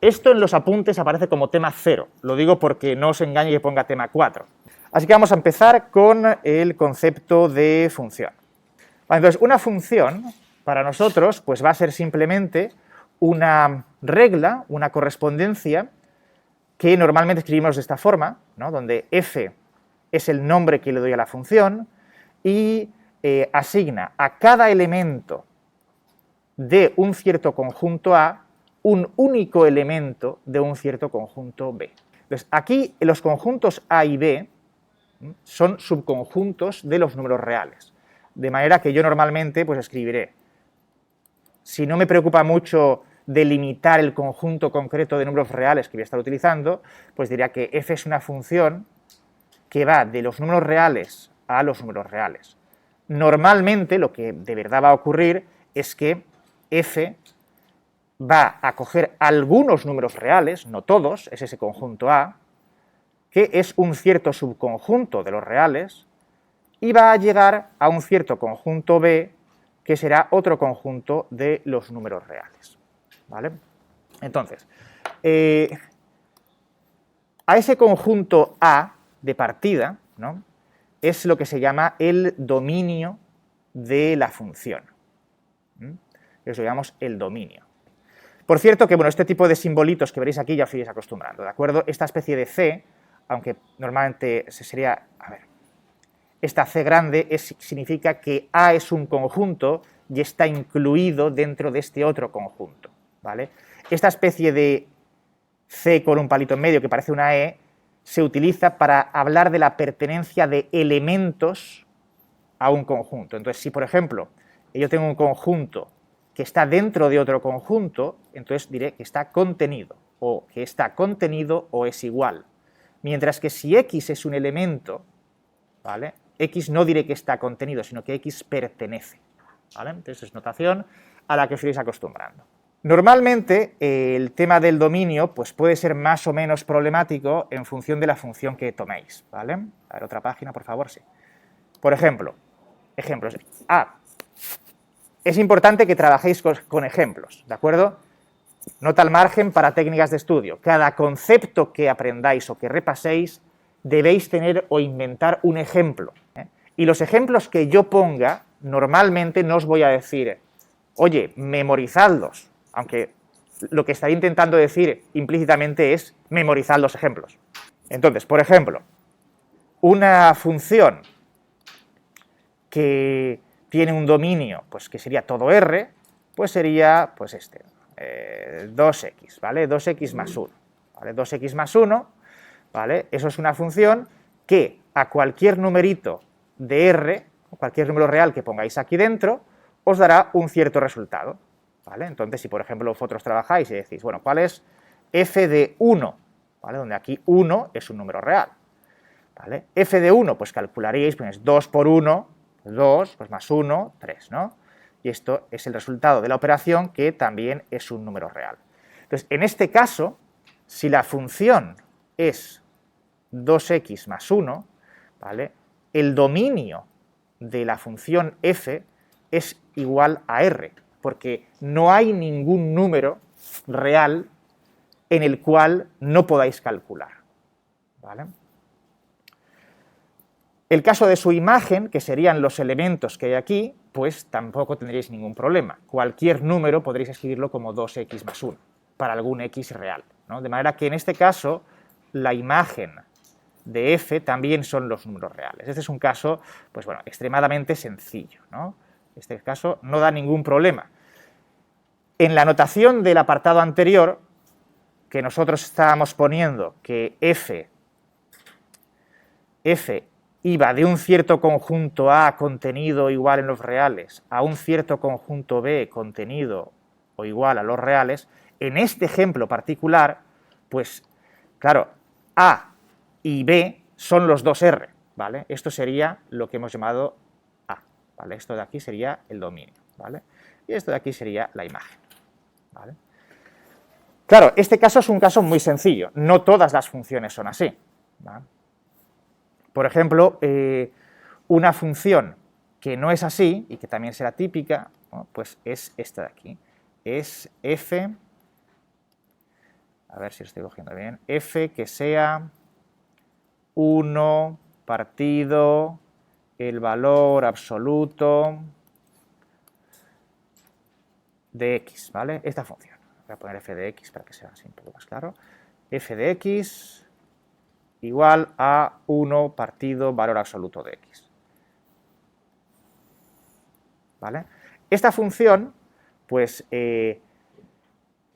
Esto en los apuntes aparece como tema 0, lo digo porque no os engañe que ponga tema 4. Así que vamos a empezar con el concepto de función. Vale, entonces, una función para nosotros pues va a ser simplemente una regla, una correspondencia que normalmente escribimos de esta forma, ¿no? Donde f es el nombre que le doy a la función y asigna a cada elemento de un cierto conjunto A un único elemento de un cierto conjunto B. Entonces, aquí los conjuntos A y B son subconjuntos de los números reales, de manera que yo normalmente pues escribiré, si no me preocupa mucho delimitar el conjunto concreto de números reales que voy a estar utilizando, pues diría que f es una función que va de los números reales a los números reales. Normalmente lo que de verdad va a ocurrir es que f va a coger algunos números reales, no todos, es ese conjunto A, que es un cierto subconjunto de los reales, y va a llegar a un cierto conjunto B, que será otro conjunto de los números reales. ¿Vale? Entonces, a ese conjunto A de partida, ¿no?, es lo que se llama el dominio de la función. Eso lo llamamos el dominio. Por cierto que, bueno, este tipo de simbolitos que veréis aquí ya os iréis acostumbrando, ¿de acuerdo? Esta especie de C, aunque normalmente sería, a ver, esta C grande significa que A es un conjunto y está incluido dentro de este otro conjunto, ¿vale? Esta especie de C con un palito en medio que parece una E se utiliza para hablar de la pertenencia de elementos a un conjunto. Entonces, si por ejemplo yo tengo un conjunto que está dentro de otro conjunto, entonces diré que está contenido, o que está contenido o es igual. Mientras que si X es un elemento, ¿vale?, X no diré que está contenido, sino que X pertenece, ¿vale? Entonces es notación a la que os iréis acostumbrando. Normalmente el tema del dominio pues puede ser más o menos problemático en función de la función que toméis, ¿vale? A ver, otra página, por favor, sí. Por ejemplo, ejemplos. Es importante que trabajéis con ejemplos, ¿de acuerdo? Nota al margen para técnicas de estudio. Cada concepto que aprendáis o que repaséis debéis tener o inventar un ejemplo, ¿eh? Y los ejemplos que yo ponga, normalmente no os voy a decir, oye, memorizadlos, aunque lo que estaría intentando decir implícitamente es memorizar los ejemplos. Entonces, por ejemplo, una función que tiene un dominio, pues que sería todo R, pues sería, pues 2x, ¿vale? 2x más 1, ¿vale? 2x más 1, ¿vale? Eso es una función que a cualquier numerito de R, cualquier número real que pongáis aquí dentro, os dará un cierto resultado, ¿vale? Entonces, si por ejemplo vosotros trabajáis y decís, bueno, ¿cuál es f de 1? ¿Vale? Donde aquí 1 es un número real, ¿vale? F de 1, pues calcularíais, pues 2 por 1, 2, pues más 1, 3, ¿no? Y esto es el resultado de la operación, que también es un número real. Entonces, en este caso, si la función es 2x más 1, ¿vale?, el dominio de la función f es igual a r, porque no hay ningún número real en el cual no podáis calcular, ¿vale? El caso de su imagen, que serían los elementos que hay aquí, pues tampoco tendréis ningún problema. Cualquier número podréis escribirlo como 2x más 1, para algún x real, ¿no? De manera que en este caso la imagen de f también son los números reales. Este es un caso, pues bueno, extremadamente sencillo, ¿no? Este caso no da ningún problema. En la notación del apartado anterior, que nosotros estábamos poniendo que f iba de un cierto conjunto A contenido igual en los reales a un cierto conjunto B contenido o igual a los reales, en este ejemplo particular, pues claro, A y B son los dos R, ¿vale? Esto sería lo que hemos llamado A, ¿vale? Esto de aquí sería el dominio, ¿vale? Y esto de aquí sería la imagen, ¿vale? Claro, este caso es un caso muy sencillo, no todas las funciones son así, ¿vale? Por ejemplo, una función que no es así y que también será típica, ¿no?, pues es esta de aquí, es f a ver si lo estoy cogiendo bien, f que sea 1 partido el valor absoluto de x, ¿vale? Esta función. Voy a poner f de x para que sea así un poco más claro. F de x igual a 1 partido valor absoluto de x. ¿Vale? Esta función, pues,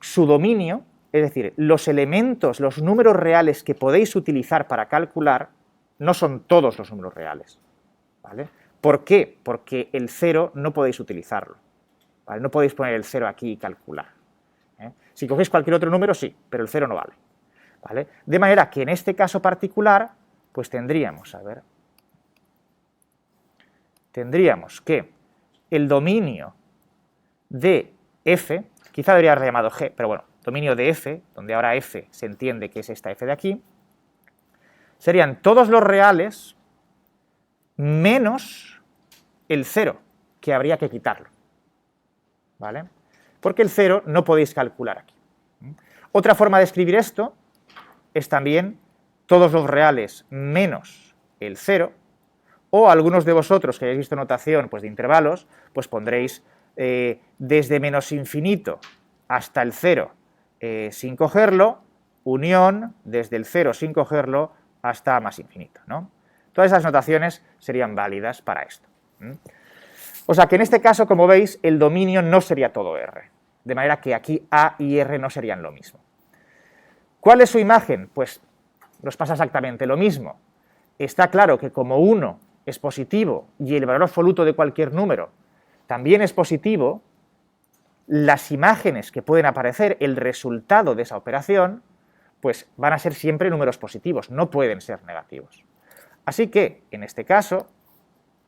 su dominio, es decir, los elementos, los números reales que podéis utilizar para calcular, no son todos los números reales. ¿Vale? ¿Por qué? Porque el 0 no podéis utilizarlo. ¿Vale? No podéis poner el 0 aquí y calcular. Si cogéis cualquier otro número, sí, pero el 0 no vale. ¿Vale? De manera que en este caso particular, pues tendríamos, a ver, tendríamos que el dominio de f, quizá debería haber llamado g, pero bueno, dominio de f, donde ahora f se entiende que es esta f de aquí, serían todos los reales menos el 0, que habría que quitarlo. ¿Vale? Porque el 0 no podéis calcular aquí. Otra forma de escribir esto es también todos los reales menos el 0, o algunos de vosotros que hayáis visto notación pues, de intervalos, pues pondréis desde menos infinito hasta el 0 sin cogerlo, unión desde el 0 sin cogerlo hasta más infinito, ¿no? Todas esas notaciones serían válidas para esto. O sea que en este caso, como veis, el dominio no sería todo R, de manera que aquí A y R no serían lo mismo. ¿Cuál es su imagen? Pues nos pasa exactamente lo mismo. Está claro que como 1 es positivo y el valor absoluto de cualquier número también es positivo, las imágenes que pueden aparecer, el resultado de esa operación, pues van a ser siempre números positivos, no pueden ser negativos. Así que, en este caso,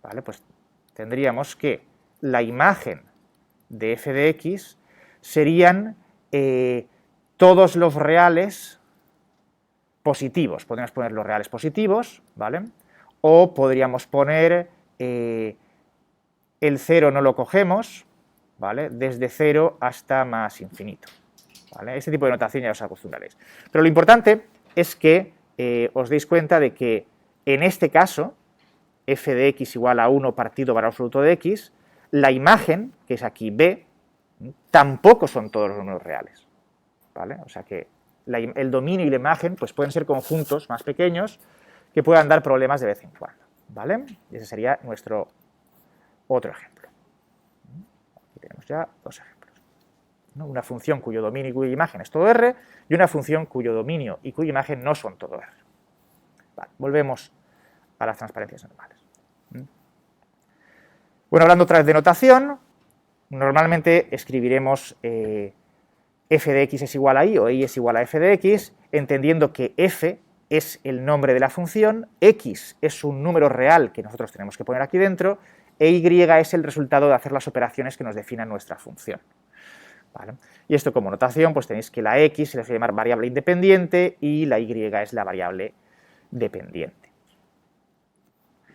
¿vale? Pues tendríamos que la imagen de f de x serían todos los reales positivos. Podríamos poner los reales positivos, ¿vale? O podríamos poner el 0 no lo cogemos, ¿vale? Desde 0 hasta más infinito. ¿Vale? Este tipo de notación ya os acostumbraréis. Pero lo importante es que os deis cuenta de que en este caso, f de x igual a 1 partido valor absoluto de x, la imagen, que es aquí b, tampoco son todos los números reales. ¿Vale? O sea que el dominio y la imagen pues pueden ser conjuntos más pequeños que puedan dar problemas de vez en cuando. ¿Vale? Y ese sería nuestro otro ejemplo. Aquí tenemos ya dos ejemplos. ¿No? Una función cuyo dominio y cuya imagen es todo R y una función cuyo dominio y cuya imagen no son todo R. Vale, volvemos a las transparencias normales. Bueno, hablando otra vez de notación, normalmente escribiremos f de x es igual a y o y es igual a f de x, entendiendo que f es el nombre de la función, x es un número real que nosotros tenemos que poner aquí dentro, e y es el resultado de hacer las operaciones que nos definan nuestra función. ¿Vale? Y esto como notación, pues tenéis que la x se les va a llamar variable independiente y la y es la variable dependiente.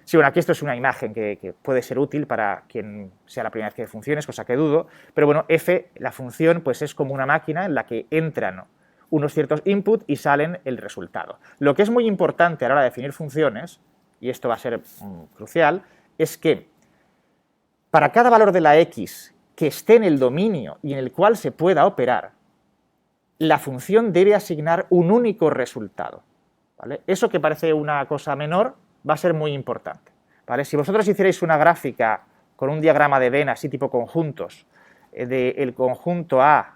Sí, bueno, aquí esto es una imagen que puede ser útil para quien sea la primera vez que ve funciones, cosa que dudo, pero bueno, f, la función, pues es como una máquina en la que entran unos ciertos input y salen el resultado. Lo que es muy importante a la hora de definir funciones, y esto va a ser crucial, es que para cada valor de la x que esté en el dominio y en el cual se pueda operar, la función debe asignar un único resultado. ¿Vale? Eso que parece una cosa menor va a ser muy importante. ¿Vale? Si vosotros hicierais una gráfica con un diagrama de Venn así tipo conjuntos, del conjunto A,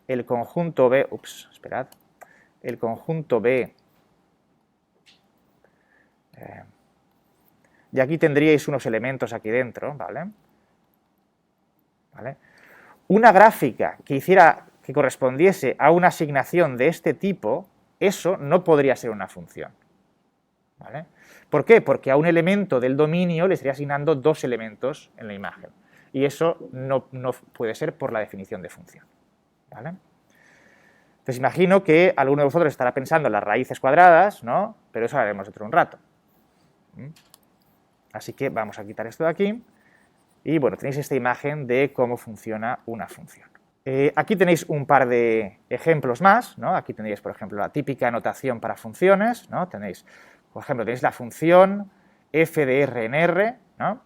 el conjunto B, esperad, el conjunto B, y aquí tendríais unos elementos aquí dentro, ¿vale? ¿Vale? Una gráfica que correspondiese a una asignación de este tipo, eso no podría ser una función. ¿Vale? ¿Por qué? Porque a un elemento del dominio le estaría asignando dos elementos en la imagen. Y eso no puede ser por la definición de función. ¿Vale? Entonces imagino que alguno de vosotros estará pensando en las raíces cuadradas, ¿no? Pero eso lo haremos dentro de un rato. Así que vamos a quitar esto de aquí. Y bueno, tenéis esta imagen de cómo funciona una función. Aquí tenéis un par de ejemplos más, ¿no? Aquí tendréis, por ejemplo, la típica notación para funciones, ¿no? Tenéis, por ejemplo, tenéis la función f de r en r, ¿no?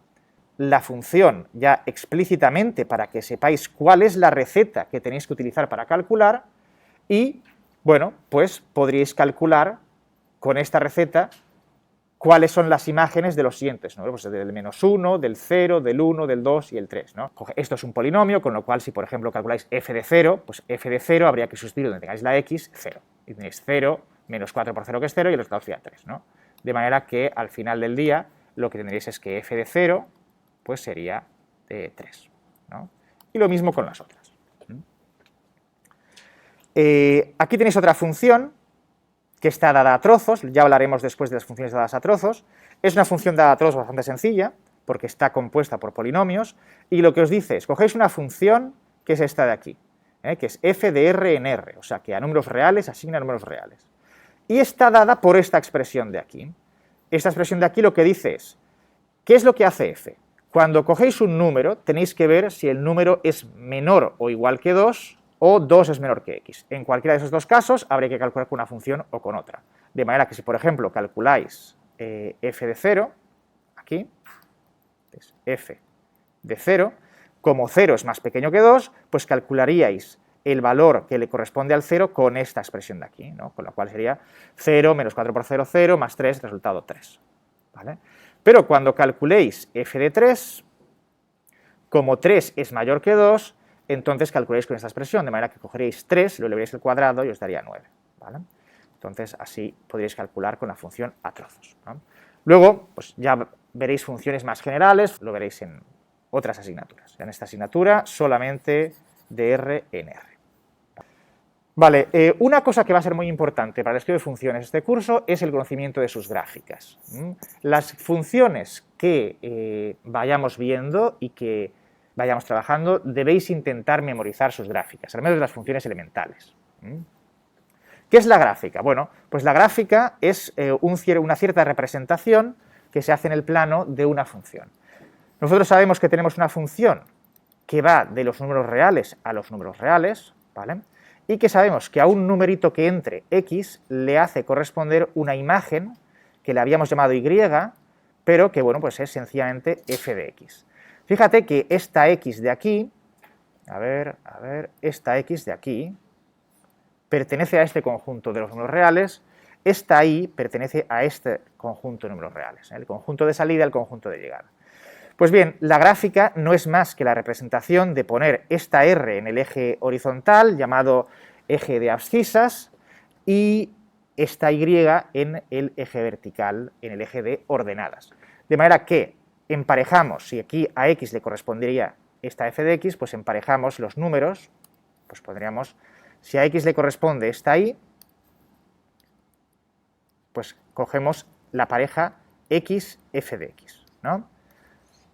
La función ya explícitamente para que sepáis cuál es la receta que tenéis que utilizar para calcular y, bueno, pues podríais calcular con esta receta cuáles son las imágenes de los siguientes, ¿no? Pues del -1, del 0, del 1, del 2 y el 3, ¿no? Esto es un polinomio, con lo cual si por ejemplo calculáis f de 0, pues f de 0 habría que sustituir donde tengáis la x, 0. Y tenéis 0 menos 4 por 0 que es 0 y el resultado sería 3, ¿no? De manera que al final del día lo que tendréis es que f de 0 pues sería 3, ¿no? Y lo mismo con las otras. Aquí tenéis otra función que está dada a trozos, ya hablaremos después de las funciones dadas a trozos. Es una función dada a trozos bastante sencilla, porque está compuesta por polinomios, y lo que os dice es, cogéis una función que es esta de aquí, que es f de r en r, o sea que a números reales asigna números reales. Y está dada por esta expresión de aquí. Esta expresión de aquí lo que dice es, ¿qué es lo que hace f? Cuando cogéis un número, tenéis que ver si el número es menor o igual que 2, o 2 es menor que x. En cualquiera de esos dos casos habría que calcular con una función o con otra. De manera que si, por ejemplo, calculáis f de 0, aquí, es f de 0, como 0 es más pequeño que 2, pues calcularíais el valor que le corresponde al 0 con esta expresión de aquí, ¿no? Con lo cual sería 0 menos 4 por 0, 0, más 3, resultado 3. ¿Vale? Pero cuando calculéis f de 3, como 3 es mayor que 2, entonces calculéis con esta expresión, de manera que cogeréis 3, lo elevaréis al cuadrado y os daría 9. ¿Vale? Entonces así podréis calcular con la función a trozos, ¿no? Luego, pues ya veréis funciones más generales, lo veréis en otras asignaturas. En esta asignatura solamente de r en r. Vale, una cosa que va a ser muy importante para el estudio de funciones de este curso es el conocimiento de sus gráficas. Las funciones que vayamos viendo y que vayamos trabajando, debéis intentar memorizar sus gráficas, al menos de las funciones elementales. ¿Qué es la gráfica? Bueno, pues la gráfica es una cierta representación que se hace en el plano de una función. Nosotros sabemos que tenemos una función que va de los números reales a los números reales, ¿vale? Y que sabemos que a un numerito que entre x le hace corresponder una imagen que le habíamos llamado y, pero que, bueno, pues es sencillamente f de x. Fíjate que esta x de aquí, esta x de aquí, pertenece a este conjunto de los números reales, esta y pertenece a este conjunto de números reales, el conjunto de salida, el conjunto de llegada. Pues bien, la gráfica no es más que la representación de poner esta r en el eje horizontal, llamado eje de abscisas, y esta y en el eje vertical, en el eje de ordenadas. De manera que emparejamos, si aquí a x le correspondería esta f de x, pues emparejamos los números, pues podríamos, si a x le corresponde esta y, pues cogemos la pareja x, f de x, ¿no?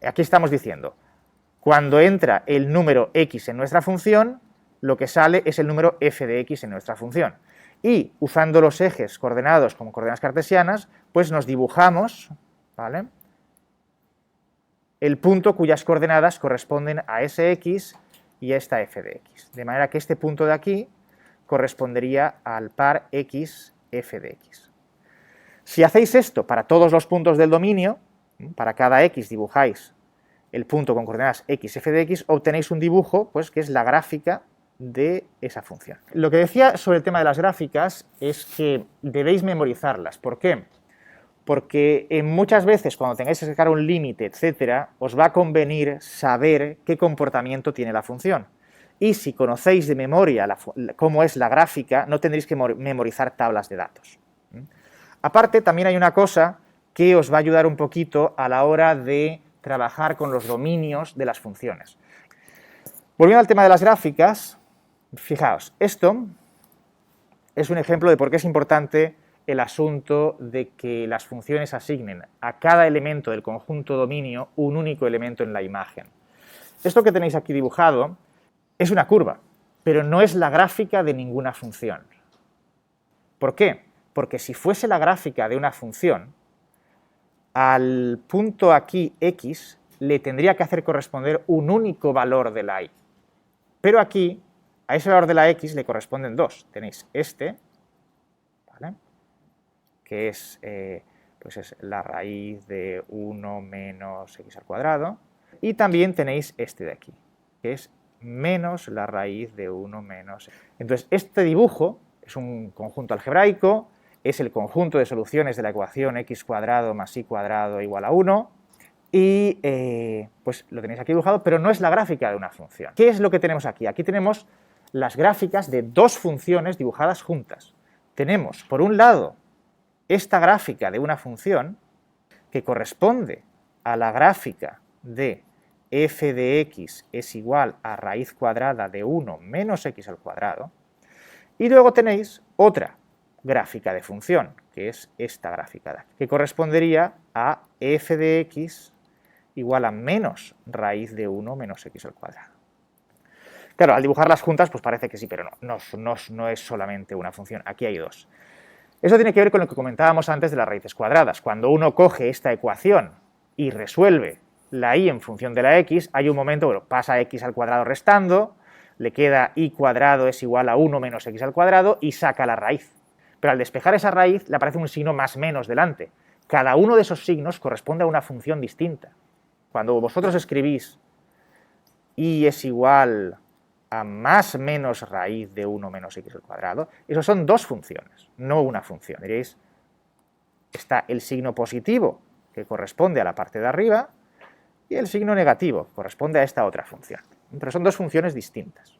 Aquí estamos diciendo, cuando entra el número x en nuestra función, lo que sale es el número f de x en nuestra función. Y usando los ejes coordenados como coordenadas cartesianas, pues nos dibujamos, ¿vale?, el punto cuyas coordenadas corresponden a ese x y a esta f de x. De manera que este punto de aquí correspondería al par x, f de x. Si hacéis esto para todos los puntos del dominio, para cada x dibujáis el punto con coordenadas x, f de x, obtenéis un dibujo, pues, que es la gráfica de esa función. Lo que decía sobre el tema de las gráficas es que debéis memorizarlas. ¿Por qué? Porque muchas veces cuando tengáis que sacar un límite, etcétera, os va a convenir saber qué comportamiento tiene la función. Y si conocéis de memoria cómo es la gráfica, no tendréis que memorizar tablas de datos. Aparte, también hay una cosa que os va a ayudar un poquito a la hora de trabajar con los dominios de las funciones. Volviendo al tema de las gráficas, fijaos, esto es un ejemplo de por qué es importante el asunto de que las funciones asignen a cada elemento del conjunto dominio un único elemento en la imagen. Esto que tenéis aquí dibujado es una curva, pero no es la gráfica de ninguna función. ¿Por qué? Porque si fuese la gráfica de una función, al punto aquí x le tendría que hacer corresponder un único valor de la y. Pero aquí a ese valor de la x le corresponden dos. Tenéis este, ¿vale?, que es, pues es la raíz de 1 menos x al cuadrado, y también tenéis este de aquí, que es menos la raíz de 1 menos. Entonces, este dibujo es un conjunto algebraico, es el conjunto de soluciones de la ecuación x cuadrado más y cuadrado igual a 1, y pues lo tenéis aquí dibujado, pero no es la gráfica de una función. ¿Qué es lo que tenemos aquí? Aquí tenemos las gráficas de dos funciones dibujadas juntas. Tenemos, por un lado, esta gráfica de una función que corresponde a la gráfica de f de x es igual a raíz cuadrada de 1 menos x al cuadrado, y luego tenéis otra gráfica de función, que es esta gráfica de aquí, que correspondería a f de x igual a menos raíz de 1 menos x al cuadrado. Claro, al dibujarlas juntas pues parece que sí, pero no es solamente una función, aquí hay dos. Eso tiene que ver con lo que comentábamos antes de las raíces cuadradas. Cuando uno coge esta ecuación y resuelve la y en función de la x, hay un momento, bueno, pasa x al cuadrado restando, le queda y cuadrado es igual a 1 menos x al cuadrado y saca la raíz. Pero al despejar esa raíz le aparece un signo más menos delante. Cada uno de esos signos corresponde a una función distinta. Cuando vosotros escribís y es igual a más menos raíz de 1 menos x al cuadrado, esos son dos funciones, no una función. Diréis, está el signo positivo, que corresponde a la parte de arriba, y el signo negativo, que corresponde a esta otra función. Pero son dos funciones distintas.